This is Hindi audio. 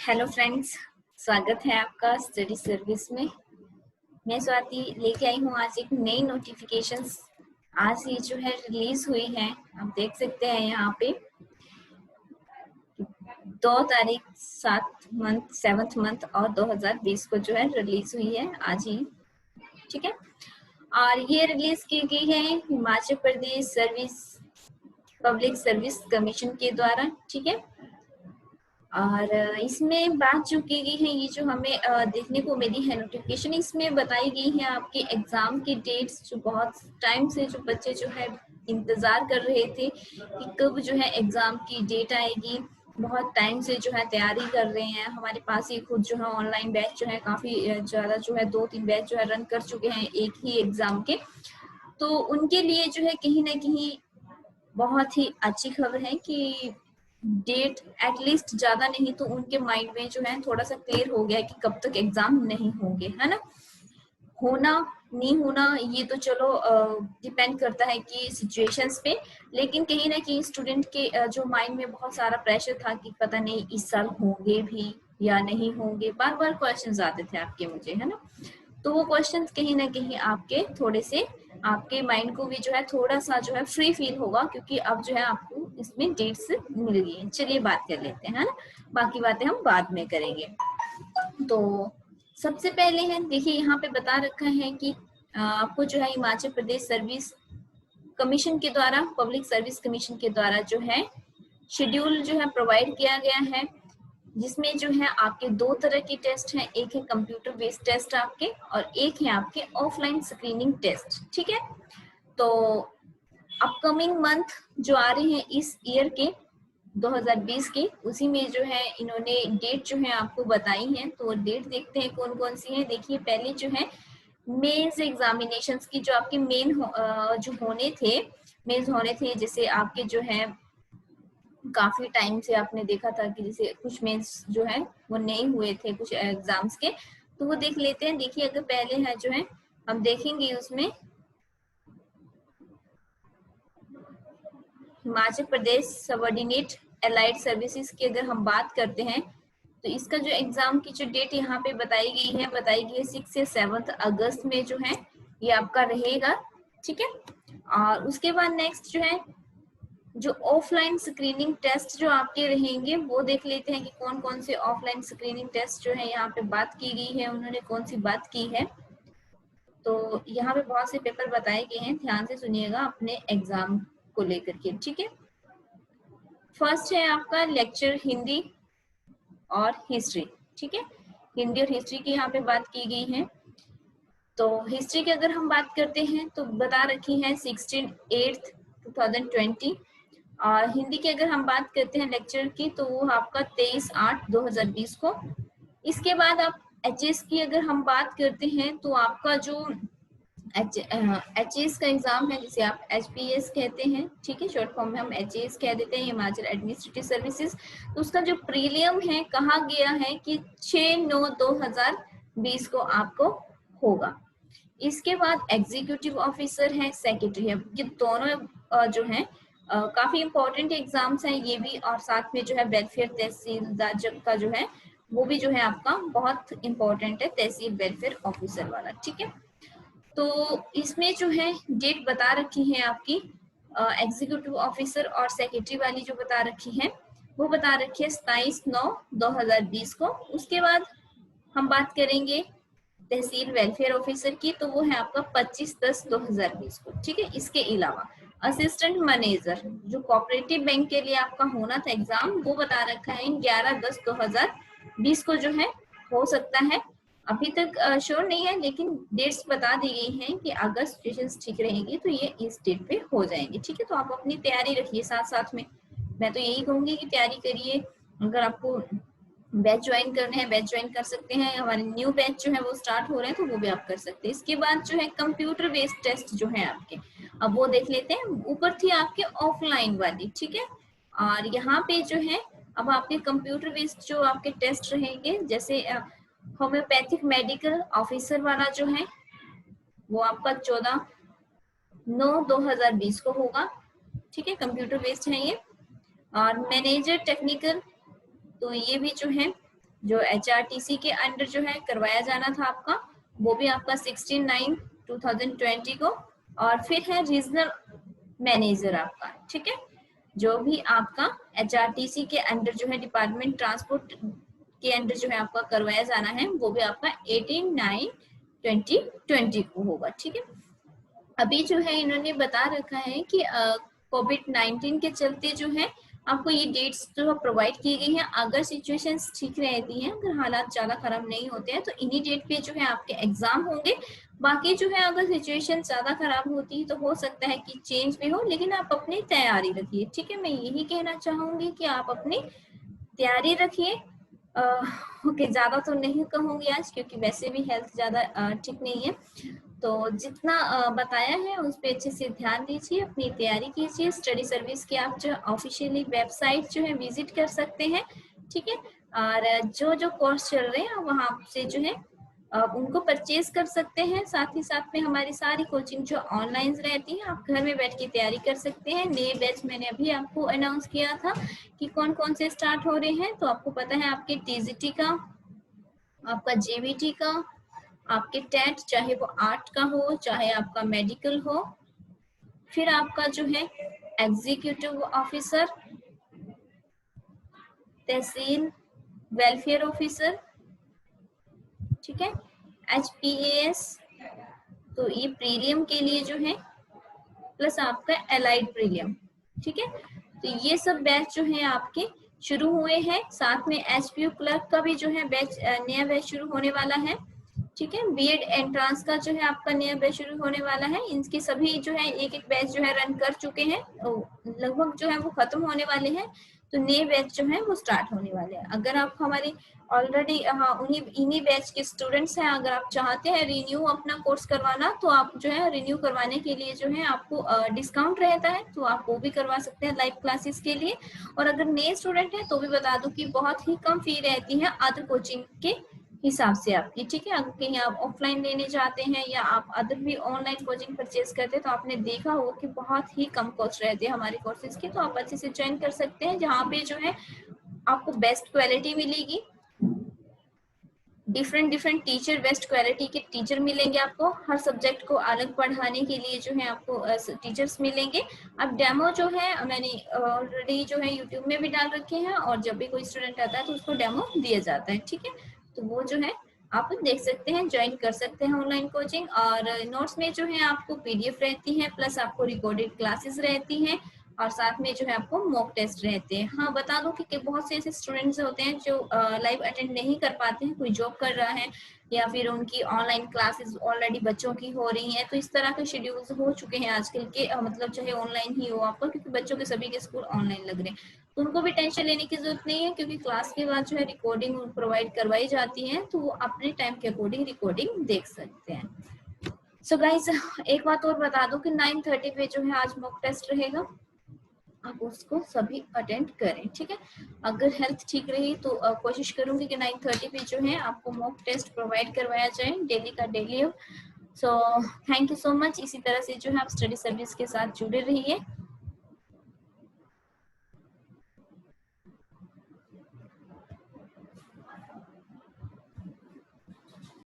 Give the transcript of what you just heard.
हेलो फ्रेंड्स, स्वागत है आपका स्टडी सर्विस में। मैं स्वाति लेके आई हूँ आज एक नई नोटिफिकेशंस। आज ये जो है रिलीज हुई है, आप देख सकते हैं यहाँ पे 2 तारीख 7th मंथ और 2020 को जो है रिलीज हुई है आज ही, ठीक है। और ये रिलीज की गई है Himachal Pradesh public service commission के द्वारा, ठीक है। और इसमें बात जो की गई है, ये जो हमें देखने को मिली है नोटिफिकेशन, इसमें बताई गई है आपके एग्जाम की डेट्स, जो बहुत टाइम से जो बच्चे जो है इंतजार कर रहे थे कि कब जो है एग्जाम की डेट आएगी। बहुत टाइम से जो है तैयारी कर रहे हैं। हमारे पास ही खुद जो है ऑनलाइन बैच जो है काफी ज्यादा जो है 2-3 बैच जो है रन कर चुके हैं एक ही एग्जाम के। तो उनके लिए जो है कहीं ना कहीं बहुत ही अच्छी खबर है कि डेट एटलीस्ट ज्यादा नहीं तो उनके माइंड में जो है थोड़ा सा क्लियर हो गया है कि कब तक एग्जाम नहीं होंगे, है ना। होना नहीं होना ये तो चलो डिपेंड करता है कि सिचुएशंस पे, लेकिन कहीं ना कहीं स्टूडेंट के जो माइंड में बहुत सारा प्रेशर था कि पता नहीं इस साल होंगे भी या नहीं होंगे। बार बार क्वेश्चंस आते थे आपके मुझे, है ना। तो वो क्वेश्चंस कहीं ना कहीं आपके थोड़े से आपके माइंड को भी जो है थोड़ा सा जो है फ्री फील होगा, क्योंकि अब जो है आपको इसमें डेट्स मिल गई है। चलिए बात कर लेते हैं, है ना। बाकी बातें हम बाद में करेंगे। तो सबसे पहले है, देखिए यहाँ पे बता रखा है कि आपको जो है हिमाचल प्रदेश सर्विस कमीशन के द्वारा, पब्लिक सर्विस कमीशन के द्वारा जो है शेड्यूल जो है प्रोवाइड किया गया है, जिसमें जो है आपके 2 तरह के टेस्ट हैं। एक है कंप्यूटर बेस्ड टेस्ट आपके, और एक है आपके ऑफलाइन स्क्रीनिंग टेस्ट, ठीक है। तो अपकमिंग मंथ जो आ रहे हैं इस ईयर के 2020 के, उसी में जो है इन्होंने डेट जो है आपको बताई है। तो डेट देखते हैं कौन कौन सी है। देखिए पहले जो है मेंस एग्जामिनेशंस की जो आपके जो मेंस होने थे, जैसे आपके जो है काफी टाइम से आपने देखा था कि जैसे कुछ मेंस जो है वो नहीं हुए थे कुछ एग्जाम्स के, तो वो देख लेते हैं। देखिए अगर पहले है जो है हम देखेंगे उसमें Himachal Pradesh subordinate allied services की अगर हम बात करते हैं, तो इसका जो एग्जाम की जो डेट यहाँ पे बताई गई है 6 से 7 अगस्त में जो है ये आपका रहेगा, ठीक है। और उसके बाद नेक्स्ट जो है जो ऑफलाइन स्क्रीनिंग टेस्ट जो आपके रहेंगे, वो देख लेते हैं कि कौन कौन से ऑफलाइन स्क्रीनिंग टेस्ट जो है यहाँ पे बात की गई है, उन्होंने कौन सी बात की है। तो यहाँ पे बहुत से पेपर बताए गए हैं, ध्यान से सुनिएगा अपने एग्जाम को लेकर के, ठीक है। फर्स्ट है आपका लेक्चर हिंदी और हिस्ट्री, ठीक है। हिंदी और हिस्ट्री की यहाँ पे बात की गई है। तो हिस्ट्री की अगर हम बात करते हैं तो बता रखी है 16/8/2020। और हिंदी की अगर हम बात करते हैं लेक्चर की, तो वो आपका 23/8/2020 को। इसके बाद आप एचएस की अगर हम बात करते हैं, तो आपका जो एचएस का एग्जाम है, जिसे आप एचपीएस कहते हैं, ठीक है, शॉर्ट फॉर्म में हम एचएस कह देते हैं, हिमाचल एडमिनिस्ट्रेटिव सर्विसेज। तो उसका जो प्रीलियम है कहा गया है कि 6/9/2020 को आपको होगा। इसके बाद एग्जीक्यूटिव ऑफिसर है, सेक्रेटरी है, ये दोनों जो है काफी इंपॉर्टेंट एग्जाम्स हैं ये भी। और साथ में जो है वेलफेयर तहसीलदार का जो है वो भी जो है आपका बहुत इंपॉर्टेंट है, तहसील वेलफेयर ऑफिसर वाला, ठीक है। तो इसमें जो है डेट बता रखी है आपकी एग्जीक्यूटिव ऑफिसर और सेक्रेटरी वाली जो बता रखी है, वो बता रखी है 27/9/2020 को। उसके बाद हम बात करेंगे तहसील वेलफेयर ऑफिसर की, तो वो है आपका 25/10/2020 को, ठीक है। इसके अलावा असिस्टेंट मैनेजर जो कोऑपरेटिव बैंक के लिए आपका होना था एग्जाम, वो बता रखा है 11/10/2020 को जो है हो सकता है। अभी तक श्योर नहीं है, लेकिन डेट्स बता दी गई हैं कि अगर सिचुएशंस ठीक रहेंगी तो ये इस डेट पे हो जाएंगे, ठीक है। तो आप अपनी तैयारी रखिए साथ साथ में। मैं तो यही कहूंगी कि तैयारी करिए। अगर आपको बैच ज्वाइन करने हैं, बैच ज्वाइन कर सकते हैं। हमारे न्यू बैच जो है वो स्टार्ट हो रहे हैं, तो वो भी आप कर सकते हैं। इसके बाद जो है कंप्यूटर बेस्ड टेस्ट जो है आपके, अब वो देख लेते हैं। ऊपर थी आपके ऑफलाइन वाली, ठीक है। और यहाँ पे जो है अब आपके कंप्यूटर बेस्ड जो आपके टेस्ट रहेंगे, जैसे होम्योपैथिक मेडिकल ऑफिसर वाला जो है वो आपका 14/9/2020 को होगा, ठीक है। कंप्यूटर बेस्ड है ये। और मैनेजर टेक्निकल, तो ये भी जो है जो HRTC के अंडर जो है करवाया जाना था आपका, वो भी आपका 16/9/2020 को। और फिर है रीजनल मैनेजर आपका, ठीक है, जो भी आपका HRTC के अंडर जो है डिपार्टमेंट ट्रांसपोर्ट के अंडर जो है आपका करवाया जाना है, वो भी आपका 18/9/2020 को होगा, ठीक है। अभी जो है इन्होंने बता रखा है कि कोविड-19 के चलते जो है आपको ये डेट्स जो प्रोवाइड की गई हैं। अगर सिचुएशंस ठीक रहती हैं, अगर हालात ज्यादा खराब नहीं होते हैं, तो इन्हीं डेट पे जो है आपके एग्जाम होंगे। बाकी जो है अगर सिचुएशन ज्यादा खराब होती है तो हो सकता है कि चेंज भी हो, लेकिन आप अपनी तैयारी रखिए, ठीक है। मैं यही कहना चाहूंगी कि आप अपनी तैयारी रखिए। ओके, ज्यादा तो नहीं कहूंगी आज, क्योंकि वैसे भी हेल्थ ज्यादा ठीक नहीं है। तो जितना बताया है उस पर अच्छे से ध्यान दीजिए, अपनी तैयारी कीजिए। स्टडी सर्विस की आप जो ऑफिशियली वेबसाइट जो है विजिट कर सकते हैं, ठीक है। और जो जो कोर्स चल रहे हैं वहां से जो है उनको परचेज कर सकते हैं। साथ ही साथ में हमारी सारी कोचिंग जो ऑनलाइन रहती है, आप घर में बैठ के तैयारी कर सकते हैं। नए बैच मैंने अभी आपको अनाउंस किया था कि कौन कौन से स्टार्ट हो रहे हैं। तो आपको पता है आपके TGT का, आपका JBT का, आपके टेट, चाहे वो आर्ट का हो चाहे आपका मेडिकल हो, फिर आपका जो है एग्जीक्यूटिव ऑफिसर, तहसील वेलफेयर ऑफिसर, ठीक है, HPAS, तो ये प्रीलियम के लिए जो है, प्लस आपका एलाइड प्रीलियम, ठीक है। तो ये सब बैच जो है आपके शुरू हुए हैं। साथ में HPU क्लर्क का भी जो है बैच, नया बैच शुरू होने वाला है, ठीक है। B.Ed एंट्रांस का जो है आपका नया बैच शुरू होने वाला है। इनके सभी जो है एक एक बैच जो है रन कर चुके हैं, लगभग जो है वो खत्म होने वाले हैं। तो नए बैच जो है वो स्टार्ट होने वाले हैं। अगर आप हमारे ऑलरेडी इन्हीं बैच के स्टूडेंट्स हैं, अगर आप चाहते हैं रिन्यू अपना कोर्स करवाना, तो आप जो है रिन्यू करवाने के लिए जो है आपको डिस्काउंट रहता है, तो आप वो भी करवा सकते हैं लाइव क्लासेस के लिए। और अगर नए स्टूडेंट हैं तो भी बता दूं कि बहुत ही कम फी रहती है अदर कोचिंग के हिसाब से आपकी, ठीक है। अगर कहीं आप ऑफलाइन लेने जाते हैं या आप अदर भी ऑनलाइन कोचिंग परचेज करते हैं, तो आपने देखा होगा कि बहुत ही कम कॉस्ट रहती है हमारे कोर्सेज की। तो आप अच्छे से ज्वाइन कर सकते हैं, जहाँ पे जो है आपको बेस्ट क्वालिटी मिलेगी, डिफरेंट टीचर, बेस्ट क्वालिटी के टीचर मिलेंगे आपको। हर सब्जेक्ट को अलग पढ़ाने के लिए जो है आपको टीचर्स मिलेंगे। अब डेमो जो है मैंने ऑलरेडी जो है यूट्यूब में भी डाल रखे हैं, और जब भी कोई स्टूडेंट आता है तो उसको डेमो दिया जाता है, ठीक है। तो वो जो है आप देख सकते हैं, ज्वाइन कर सकते हैं ऑनलाइन कोचिंग। और नोट्स में जो है आपको PDF रहती है, प्लस आपको रिकॉर्डेड क्लासेस रहती हैं, और साथ में जो है आपको मॉक टेस्ट रहते हैं। हाँ, बता दो कि बहुत से ऐसे स्टूडेंट्स होते हैं जो लाइव अटेंड नहीं कर पाते हैं, कोई जॉब कर रहा है या फिर उनकी ऑनलाइन क्लासेस ऑलरेडी बच्चों की हो रही हैं। तो इस तरह के शेड्यूल्स हो चुके हैं आजकल के, मतलब चाहे ऑनलाइन ही हो आपका, क्योंकि बच्चों के सभी के स्कूल ऑनलाइन लग रहे हैं। तो उनको भी टेंशन लेने की जरूरत नहीं है, क्योंकि क्लास के बाद जो है रिकॉर्डिंग प्रोवाइड करवाई जाती है, तो वो अपने टाइम के अकॉर्डिंग रिकॉर्डिंग देख सकते हैं। सो गाइज, एक बात और बता दो कि 9:30 पे जो है आज मॉक टेस्ट रहेगा, आप उसको सभी अटेंड करें, ठीक है। अगर हेल्थ ठीक रही तो कोशिश करूंगी कि 9:30 पे जो है आपको मॉक टेस्ट प्रोवाइड करवाया जाए, डेली का daily. So thank you so much. इसी तरह से जो है आप स्टडी सर्विस के साथ जुड़े रहिए।